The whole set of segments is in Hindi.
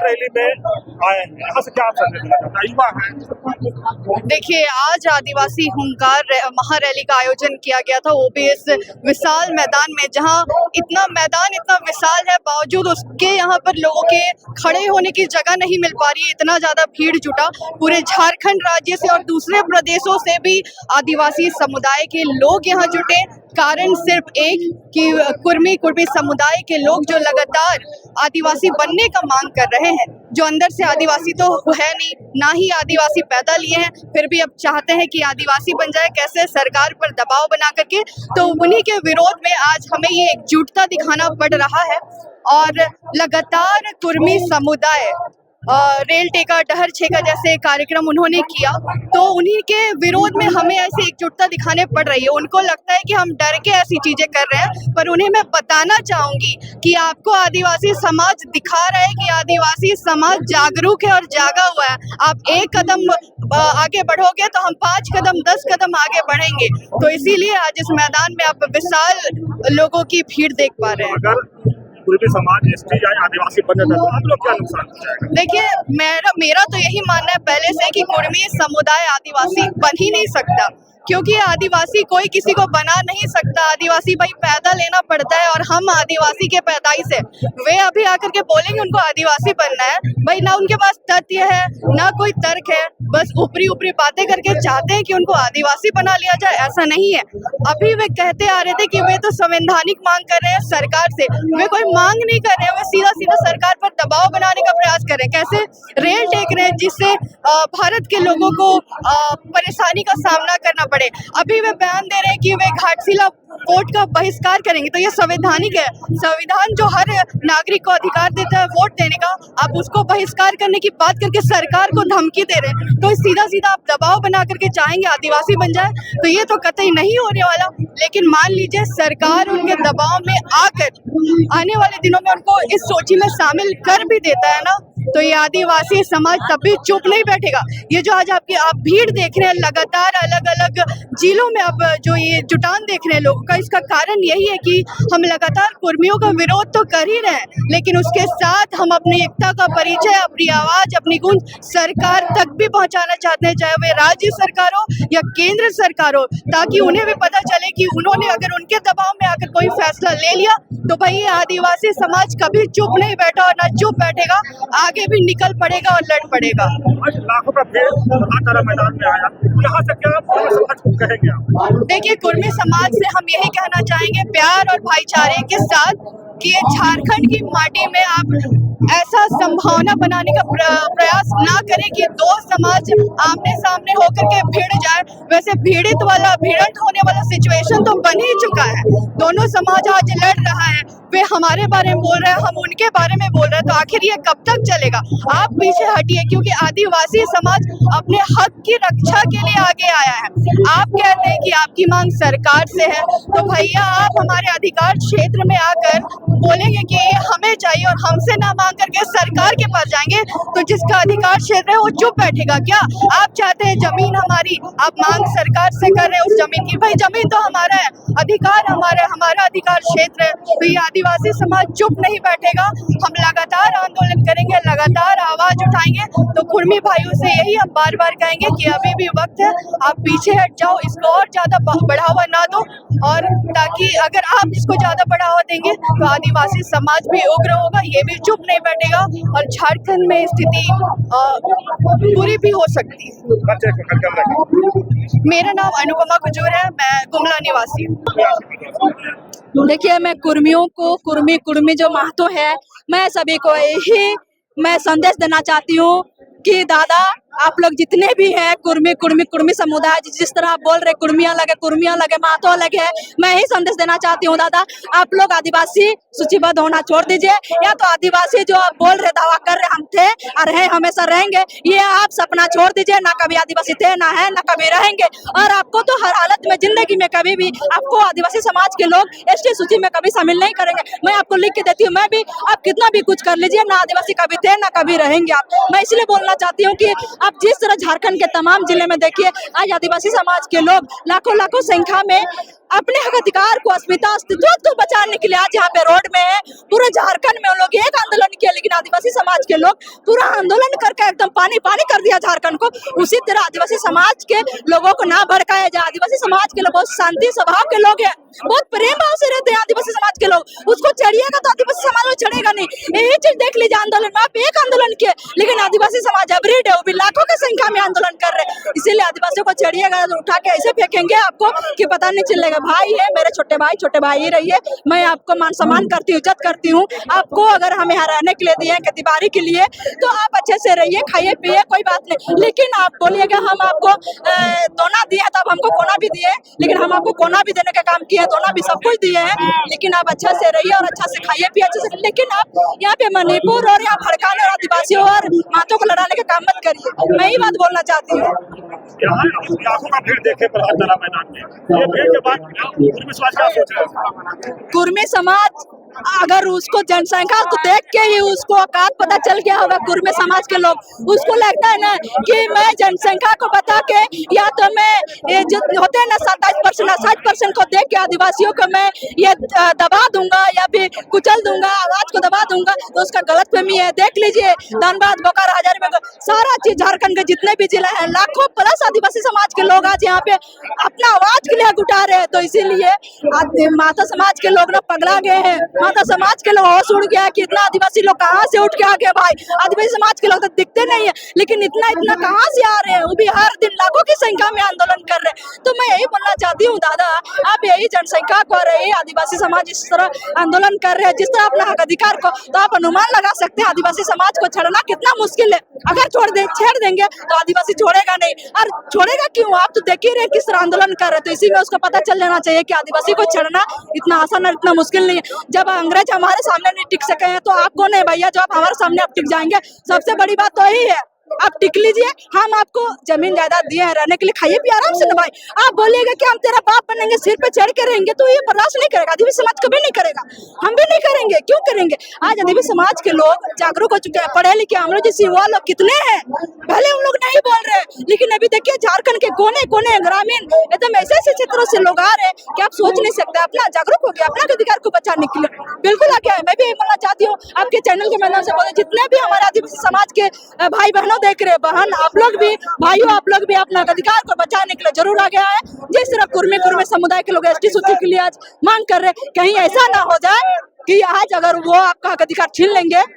रैली में आए हैं, यहाँ से क्या आप संदेश देना चाहते हैं? युवा हैं। देखिए, आज आदिवासी हुंकार महारैली का आयोजन किया गया था ओबीएस विशाल मैदान में, जहां इतना मैदान इतना विशाल है, बावजूद उसके यहाँ पर लोगों के खड़े होने की जगह नहीं मिल पा रही है। इतना ज्यादा भीड़ जुटा, पूरे झारखंड राज्य से और दूसरे प्रदेशों से भी आदिवासी समुदाय के लोग यहाँ जुटे। कारण सिर्फ एक कि कुर्मी समुदाय के लोग जो लगातार आदिवासी बनने का मांग कर रहे हैं, जो अंदर से आदिवासी तो है नहीं, ना ही आदिवासी पैदा लिए हैं, फिर भी अब चाहते हैं कि आदिवासी बन जाए, कैसे सरकार पर दबाव बना करके। तो उन्हीं के विरोध में आज हमें ये एकजुटता दिखाना पड़ रहा है। और लगातार कुर्मी समुदाय रेल टेका डहर छेका जैसे कार्यक्रम उन्होंने किया, तो उन्हीं के विरोध में हमें ऐसी एकजुटता दिखाने पड़ रही है। उनको लगता है कि हम डर के ऐसी चीजें कर रहे हैं, पर उन्हें मैं बताना चाहूंगी कि आपको आदिवासी समाज दिखा रहा है कि आदिवासी समाज जागरूक है और जागा हुआ है। आप एक कदम आगे बढ़ोगे तो हम 5 कदम 10 कदम आगे बढ़ेंगे। तो इसीलिए आज इस मैदान में आप विशाल लोगों की भीड़ देख पा रहे हैं। पूरे समाज एसटी या आदिवासी बन जाता है तो आप लोग क्या नुकसान पहुंचाएगा? देखिए, मेरा तो यही मानना है पहले से कि कुर्मी समुदाय आदिवासी बन ही नहीं सकता, क्योंकि आदिवासी कोई किसी को बना नहीं सकता। आदिवासी भाई पैदा लेना पड़ता है, और हम आदिवासी के पैदाइश है। वे अभी आकर के बोलेंगे उनको आदिवासी बनना है, भाई ना उनके पास तथ्य है ना कोई तर्क है, बस ऊपरी ऊपरी बातें करके चाहते हैं कि उनको आदिवासी बना लिया जाए। ऐसा नहीं है। अभी वे कहते आ रहे थे कि वे तो संवैधानिक मांग कर रहे हैं सरकार से, वे कोई मांग नहीं कर रहे हैं, वे सीधा सीधा सरकार पर दबाव बनाने का प्रयास कर रहे हैं। कैसे रेल टेक रहे हैं जिससे भारत के लोगों को परेशानी का सामना करना पड़े। अभी वे बयान दे रहे हैं कि वे घाटशिला वोट का बहिष्कार करेंगे, तो ये संवैधानिक है। संविधान जो हर नागरिक को अधिकार देता है वोट देने का, आप उसको बहिष्कार करने की बात करके सरकार को धमकी दे रहे हैं। तो सीधा सीधा आप दबाव बना करके चाहेंगे आदिवासी बन जाए, तो ये तो कतई नहीं होने वाला। लेकिन मान लीजिए सरकार उनके दबाव में आकर आने वाले दिनों में उनको इस सूची में शामिल कर भी देता है ना, तो ये आदिवासी समाज तब भी चुप नहीं बैठेगा। ये जो आज आप भीड़ देख रहे हैं लगातार अलग अलग जिलों में, आप जो ये जुटान देख रहे हैं लोगों का, इसका कारण यही है कि हम लगातार कुर्मियों का विरोध तो कर ही रहे हैं, लेकिन उसके साथ हम अपनी एकता का परिचय, अपनी आवाज, अपनी गूंज सरकार तक भी पहुंचाना चाहते हैं, चाहे वे राज्य सरकार हो या केंद्र सरकार हो, ताकि उन्हें भी पता चले कि उन्होंने अगर उनके दबाव में आकर कोई फैसला ले लिया तो भाई ये आदिवासी समाज कभी चुप नहीं बैठा और ना चुप बैठेगा, आगे भी निकल पड़ेगा और लड़ पड़ेगा। लाखों का भीड़ मैदान में आया, यहाँ से क्या समाज को कहेंगे आप? देखिए, कुर्मी समाज से हम यही कहना चाहेंगे प्यार और भाईचारे के साथ कि झारखंड की माटी में आप ऐसा संभावना बनाने का प्रयास ना करें कि दो समाज आमने सामने होकर के भिड़ जाए। वैसे भिड़ंत होने वाला सिचुएशन तो बन ही चुका है। दोनों समाज आज लड़ रहा है, वे हमारे बारे में बोल रहे हैं, हम उनके बारे में बोल रहे हैं, तो आखिर ये कब तक चलेगा? आप पीछे हटिए, क्योंकि आदिवासी समाज अपने हक की रक्षा के लिए आगे आया है। आप कहते हैं कि आपकी मांग सरकार से है, तो भैया आप हमारे अधिकार क्षेत्र में आकर बोलेंगे कि ये हमें चाहिए और हमसे ना मांग करके सरकार के पास जाएंगे, तो जिसका अधिकार क्षेत्र है वो चुप बैठेगा क्या? आप चाहते हैं जमीन हमारी, आप मांग सरकार से कर रहे हैं उस जमीन की, भाई जमीन तो हमारा है, अधिकार हमारा अधिकार क्षेत्र है। तो ये आदिवासी समाज चुप नहीं बैठेगा, हम लगातार आंदोलन करेंगे, लगातार आवाज उठाएंगे। तो कुर्मी भाइयों से यही हम बार बार कहेंगे कि अभी भी वक्त है, आप पीछे हट जाओ, इसको और ज्यादा बढ़ावा ना दो, और ताकि अगर आप इसको ज्यादा बढ़ावा देंगे तो आदिवासी समाज भी उग्र होगा, ये भी चुप नहीं बैठेगा और झारखंड में स्थिति बुरी भी हो सकती है। मेरा नाम अनुपमा कुजूर है, मैं गुमला निवासी हूँ। देखिए, मैं कुर्मियों को कुर्मी जो महतो है, मैं सभी को यही मैं संदेश देना चाहती हूँ कि दादा आप लोग जितने भी हैं कुर्मी समुदाय, जिस तरह आप बोल रहे कुर्मियाँ लगे महतो अलग है, मैं यही संदेश देना चाहती हूँ दादा, आप लोग आदिवासी सूचीबद्ध होना छोड़ दीजिए, या तो आदिवासी जो आप बोल रहे दावा कर रहे हम थे और हैं हमेशा रहेंगे, ये आप सपना छोड़ दीजिए। ना कभी आदिवासी थे, ना है, ना कभी रहेंगे, और आपको तो हर हालत में जिंदगी में कभी भी आपको आदिवासी समाज के लोग एसटी सूची में कभी शामिल नहीं करेंगे। मैं आपको लिख के देती हूँ, मैं भी, आप कितना भी कुछ कर लीजिए, ना आदिवासी कभी थे ना कभी रहेंगे आप। मैं इसलिए बोलना चाहती हूँ कि अब जिस तरह झारखंड के तमाम जिले में देखिए आज आदिवासी समाज के लोग लाखों लाखों संख्या में अपने हक अधिकार को अस्तित्व बचाने के लिए आज यहाँ पे रोड में है। पूरे झारखंड में उन लोग एक आंदोलन किया, लेकिन आदिवासी समाज के लोग पूरा आंदोलन करके एकदम पानी पानी कर दिया झारखंड को। उसी तरह आदिवासी समाज के लोगों को ना भड़काया जाए। आदिवासी समाज के लोग बहुत शांति स्वभाव के लोग हैं, बहुत प्रेम भाव से रहते हैं आदिवासी समाज के लोग। उसको चढ़िएगा तो आदिवासी समाज में चढ़ेगा नहीं। यही चीज देख लीजिए आंदोलन में, आप एक आंदोलन किए लेकिन आदिवासी समाज एवरीडे वो भी लाखों की संख्या में आंदोलन कर रहे हैं। इसीलिए आदिवासियों को चढ़िएगा तो उठा के ऐसे फेंकेंगे आपको कि पता नहीं चलेगा। भाई है मेरे छोटे भाई ही रहिए, मैं आपको मान सम्मान करती हूँ, इज्जत करती हूँ। आपको अगर हमें यहाँ रहने के लिए दिए हैं खेती के लिए तो आप अच्छे से रहिए, खाइए पिए, कोई बात नहीं। लेकिन आप बोलिएगा हम आपको दोना दिए तब हमको कोना भी दिए, लेकिन हम आपको कोना भी देने का काम किए, दोना भी सब कुछ दिए हैं। लेकिन आप अच्छा से रहिए और अच्छा से खाइए पिए अच्छे से। लेकिन आप यहाँ पे मणिपुर और यहाँ भड़काने और आदिवासियों और मातों को लड़ाने का काम मत करिए। मैं ही बात बोलना चाहती हूँ। यहाँ लाखों का भीड़ देखे प्रभात तारा मैदान में, ये भीड़ के बाद कुर्मी समाज क्या सोच रहे हैं? कुर्मी समाज अगर उसको जनसंख्या को देख के ही उसको औकात पता चल गया होगा, कुर्मी समाज के लोग उसको लगता है ना कि मैं जनसंख्या को बता के या तो मैं ये जो होते हैं ना 27% 60% को देख के आदिवासियों को मैं ये दबा दूंगा या फिर कुचल दूंगा, आवाज को दबा दूंगा, तो उसका गलत फहमी है। देख लीजिए धनबाद बोकारो हजारीबाग सारा चीज झारखंड के जितने भी जिले हैं लाखों प्लस आदिवासी समाज के लोग आज यहाँ पे अपना आवाज के लिए उठा रहे हैं। तो इसीलिए माता समाज के लोग ना पगला गए हैं, माता समाज के लोग होश उड़ गया कि इतना आदिवासी लोग कहाँ से उठ के आ गए। भाई आदिवासी समाज के लोग तो दिखते नहीं है, लेकिन इतना कहाँ से आ रहे हैं, वो भी हर दिन लाखों की संख्या में आंदोलन कर रहे हैं। तो मैं यही बोलना चाहती हूँ दादा, आप यही जनसंख्या को रही आदिवासी समाज इस तरह आंदोलन कर रहे हैं जिस तरह अपना हक अधिकार को, तो आप अनुमान लगा सकते हैं आदिवासी समाज को छोड़ना कितना मुश्किल है। अगर छेड़ देंगे तो आदिवासी छोड़ेगा नहीं, और छोड़ेगा क्यों? आप तो देख ही रहे किस तरह आंदोलन कर रहे हैं। तो इसी में उसको पता चल जाना चाहिए कि आदिवासी को छोड़ना इतना आसान और इतना मुश्किल नहीं है। जब अंग्रेज हमारे सामने नहीं टिक सके हैं तो आप कौन है भैया जो आप हमारे सामने अब टिक जाएंगे? सबसे बड़ी बात तो यही है, आप टिक लीजिए। हम आपको जमीन जायदाद दिए हैं, रहने के लिए खाइए पिए आराम से ना भाई। आप बोलिएगा कि हम तेरा बाप बनेंगे, सिर पे चढ़ के रहेंगे, तो ये बर्दाश्त नहीं करेगा, आदिवासी समाज कभी नहीं करेगा, हम भी नहीं करेंगे। क्यों करेंगे? आज आदिवासी समाज के लोग जागरूक हो चुके हैं, पढ़े लिखे हम लोग जैसे युवा लोग कितने हैं, भले उन लोग नहीं बोल रहे, लेकिन अभी देखिए झारखंड के कोने कोने ग्रामीण एकदम ऐसे ऐसे क्षेत्रों से लोग आ रहे हैं कि आप सोच नहीं सकते। अपना जागरूक हो गया, अपना अधिकार को बचाने के लिए बिल्कुल आगे आए। मैं भी बोलना चाहती हूँ आपके चैनल के माध्यम से, बोले जितने भी हमारे आदिवासी समाज के भाई बहनों देख रहे, बहन आप लोग भी, भाइयों आप लोग भी अपना अधिकार को बचाने के लिए जरूर आगे आए। जिस तरह कुर्मी समुदाय के लोग एसटी सूची के लिए आज मांग कर रहे, कहीं ऐसा ना हो जाए कि आज अगर वो आपका अधिकार छीन लेंगे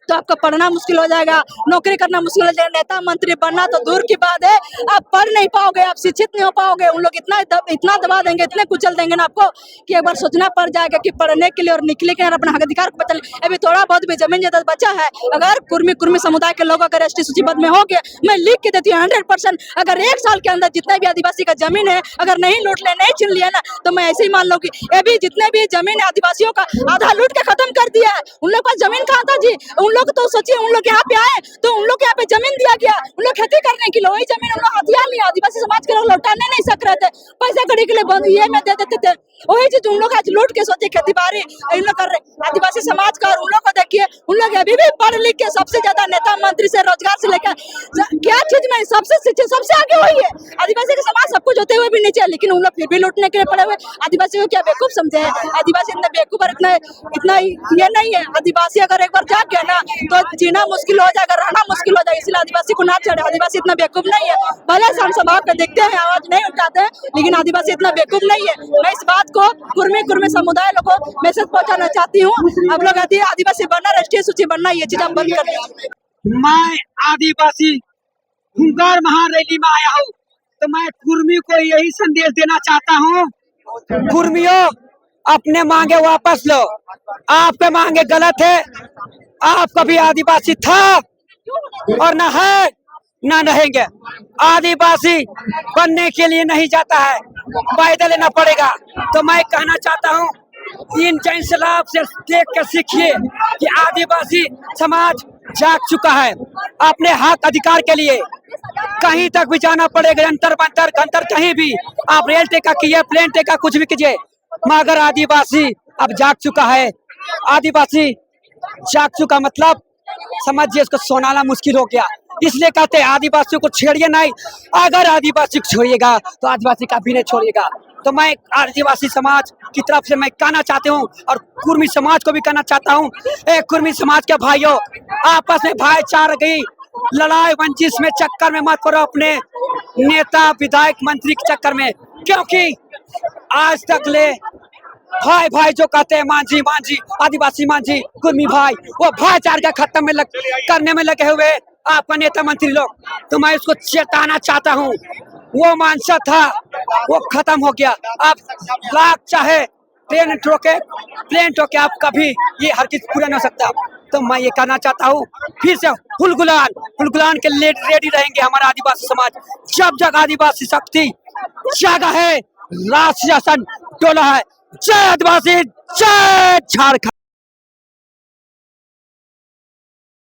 तो आपका पढ़ना मुश्किल हो जाएगा, नौकरी करना मुश्किल हो जाएगा, नेता मंत्री बनना तो दूर की बात है, आप पढ़ नहीं पाओगे, आप शिक्षित नहीं हो पाओगे। उन लोग इतना दबा देंगे, इतने कुचल देंगे ना आपको कि एक बार सोचना पड़ जाएगा कि पढ़ने के लिए और निकले के अपना हक अधिकार को बचाने। अभी थोड़ा बहुत भी जमीन जायदाद बचा है, अगर कुर्मी समुदाय के लोग अगर एसटी सूचीबद्ध में हो गए, मैं लिख के देती हूँ 100%, अगर 1 साल के अंदर जितने भी आदिवासी का जमीन है अगर नहीं लूट ले, नहीं छीन लिया ना, तो मैं ऐसे ही मान लूंगी अभी जितने भी जमीन है आदिवासियों का आधा लूट के खत्म कर दिया है। उन लोग पास जमीन कहाँ था जी? उन लोग तो सोचिए, उन लोग यहाँ पे आए तो उन लोग यहाँ पे जमीन दिया गया, उन लोग खेती करने के लिए, वही जमीन उन लोग हथियार लिया, आदिवासी समाज के लोग लौटाने नहीं सक रहे थे, पैसा कड़ी के लिए बंद ये में दे देते थे। वही चीज उन लोग आज लूट के सोचे खेती बाड़ी इन लोग कर रहे आदिवासी समाज का। और उन लोग को देखिए, उन लोग अभी भी पढ़ लिख के सबसे ज्यादा नेता मंत्री से रोजगार से लेकर क्या चीज में सबसे आगे वही है। आदिवासी का समाज सब कुछ होते हुए भी नीचे, लेकिन उन लोग फिर भी लूटने के लिए पड़े हुए। आदिवासी को क्या बेवकूफ समझे हैं? आदिवासी इतना बेवकूफ और इतना ये नहीं है। आदिवासी अगर एक बार जाग गया ना तो जीना मुश्किल हो जाएगा, रहना मुश्किल हो जाएगा, इसलिए आदिवासी को ना चढ़े। आदिवासी इतना बेवकूफ नहीं है, भले हम स्वभाव को देखते हैं, आवाज नहीं उठाते हैं, लेकिन आदिवासी इतना बेवकूफ नहीं है। मैं इस बात को कुर्मी समुदाय लोगों को मैसेज पहुंचाना चाहती हूँ। आप लोग आदिवासी बनना, राष्ट्रीय सूची बनना, ये चीज आप बंद कर दीजिए। मैं आदिवासी हुंकार महारैली में आया हूँ, तो मैं कुर्मी को यही संदेश देना चाहता हूँ, कुर्मियों अपने मांगे वापस लो, आपके मांगे गलत है। आप कभी आदिवासी था और न है न रहेंगे। आदिवासी बनने के लिए नहीं जाता है, वायदा लेना पड़ेगा। तो मैं कहना चाहता हूँ इन जैन सलाब से देख कर सीखिए कि आदिवासी समाज जाग चुका है अपने हक अधिकार के लिए। कहीं तक भी जाना पड़ेगा, अंतर बंतर गंतर कहीं भी, आप रेल टेका कीजिए, प्लेन टेका, कुछ भी कीजिए, मगर आदिवासी अब जाग चुका है। आदिवासी जाग चुका मतलब समझिए इसको सोनाना मुश्किल हो गया। इसलिए कहते हैं आदिवासियों को छेड़िए नहीं। अगर आदिवासी को छोड़िएगा तो आदिवासी का भी नहीं छोड़िएगा। तो मैं आदिवासी समाज की तरफ से मैं कहना चाहती हूँ और कुर्मी समाज को भी कहना चाहता हूँ, कुर्मी समाज के भाइयों, आपस में भाईचारा की लड़ाई वंचित में चक्कर में मत पड़ो अपने नेता विधायक मंत्री के चक्कर में, क्योंकि आज तक ले भाई भाई जो कहते हैं मांझी मांझी आदिवासी मांझी कुर्मी भाई, वो भाईचारा का खत्म में करने में लगे हुए आपका नेता मंत्री लोग। तो मैं उसको चेताना चाहता हूँ, वो मानसा था वो खत्म हो गया। आप लाख चाहे प्लेन ठोके आप कभी ये हर चीज पूरा नहीं हो सकता। तो मैं ये कहना चाहता हूँ फिर से हुलगुलान के लिए रेडी रहेंगे हमारा आदिवासी समाज। जब जग आदिवासी शक्ति जागा है, राष्ट्र शासन डोला है। जय आदिवासी, जय झारखंड।